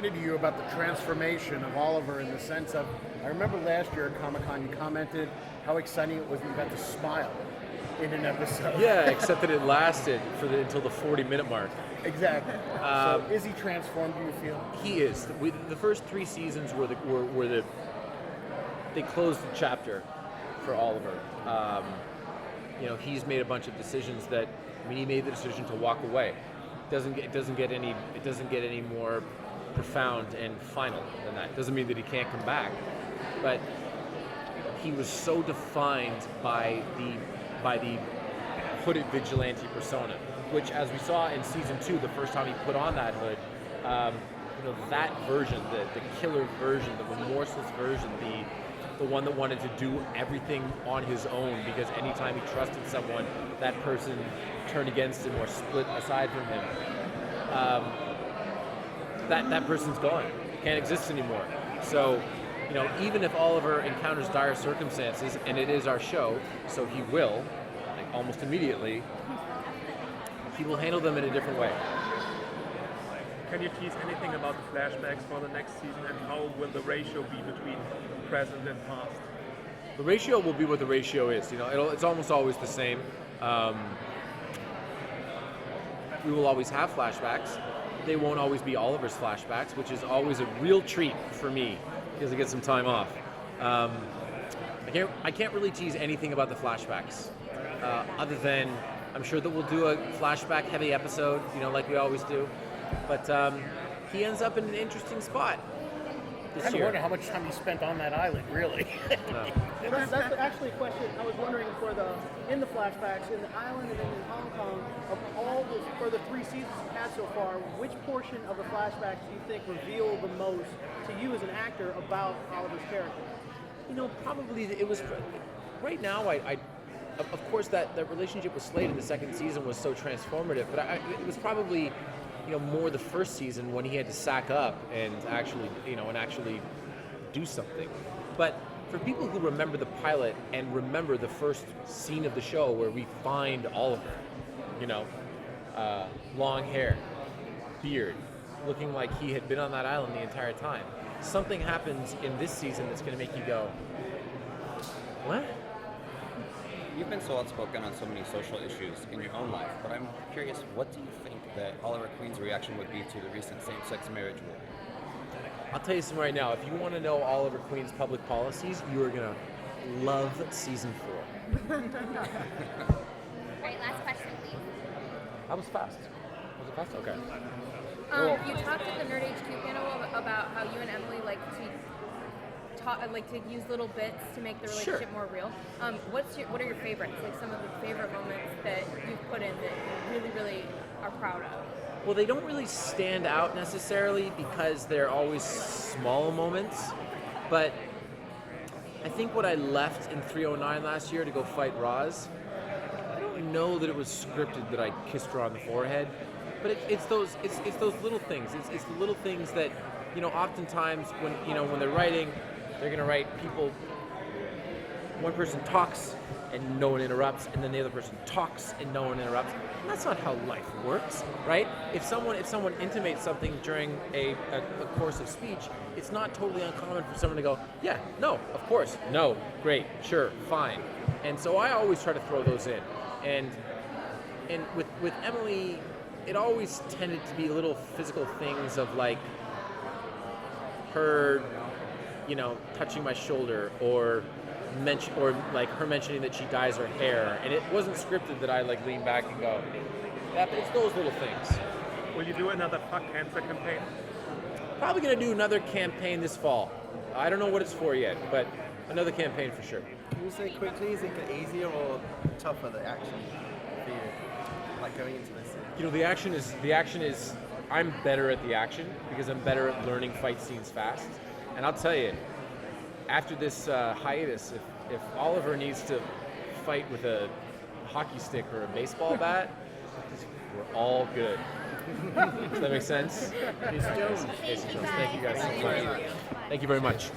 excited are you about the transformation of Oliver in the sense of, I remember last year at Comic-Con you commented how exciting it was when you got to smile in an episode. Yeah, except that it lasted until the 40-minute mark. Exactly. So is he transformed, do you feel? He is. The first 3 seasons they closed the chapter for Oliver. He's made a bunch of decisions that, he made the decision to walk away. It doesn't get any more profound and final than that. Doesn't mean that he can't come back, but he was so defined by the hooded vigilante persona, which, as we saw in season 2, the first time he put on that hood, that version, the killer version, the remorseless version, the one that wanted to do everything on his own because anytime he trusted someone, that person turned against him or split aside from him. That person's gone, can't exist anymore. So, even if Oliver encounters dire circumstances, and it is our show, so he will, almost immediately, he will handle them in a different way. Can you tease anything about the flashbacks for the next season, and how will the ratio be between present and past? The ratio will be what the ratio is. It's almost always the same. We will always have flashbacks. They won't always be Oliver's flashbacks, which is always a real treat for me because I get some time off. I can't really tease anything about the flashbacks, other than I'm sure that we'll do a flashback-heavy episode, like we always do. But he ends up in an interesting spot this year. I wonder how much time he spent on that island, really. No. Well, that's actually a question I was wondering in the flashbacks, in the island and then in Hong Kong, for the 3 seasons you've had so far, which portion of the flashbacks do you think reveal the most to you as an actor about Oliver's character? Probably it was, right now, of course that relationship with Slade in the 2nd season was so transformative, but it was probably, more the 1st season when he had to sack up and actually do something. But for people who remember the pilot and remember the first scene of the show where we find Oliver, long hair, beard, looking like he had been on that island the entire time, something happens in this season that's going to make you go, what? You've been so outspoken on so many social issues in your own life, but I'm curious, what do you think that Oliver Queen's reaction would be to the recent same-sex marriage rule? I'll tell you something right now. If you want to know Oliver Queen's public policies, you are going to love season 4. All right, last question, please. That was fast. Was it fast? Okay. You talked at the Nerd HQ panel about how you and Emily like to use little bits to make the relationship more real. What are your favorites? Like some of the favorite moments that you've put in that you really, really are proud of? Well, they don't really stand out necessarily because they're always small moments, but I think what I left in 309 last year to go fight Roz, I don't know that it was scripted that I kissed her on the forehead, but it's those little things. It's the little things that, oftentimes when they're writing, they're going to write people, one person talks and no one interrupts, and then the other person talks and no one interrupts. And that's not how life works, right? If someone intimates something during a course of speech, it's not totally uncommon for someone to go, yeah, no, of course, no, great, sure, fine. And so I always try to throw those in. And with Emily, it always tended to be little physical things of like her, touching my shoulder or like her mentioning that she dyes her hair, and it wasn't scripted that I like lean back and go, yeah, but it's those little things. Will you do another Fuck Cancer campaign? Probably going to do another campaign this fall. I don't know what it's for yet, but another campaign for sure. Can you say quickly, is it easier or tougher, the action for you, like going into this? The action is I'm better at the action because I'm better at learning fight scenes fast. And I'll tell you, after this hiatus, if Oliver needs to fight with a hockey stick or a baseball bat, we're all good. Does that make sense? It's Jones. Thank you guys so much. Thank you very much.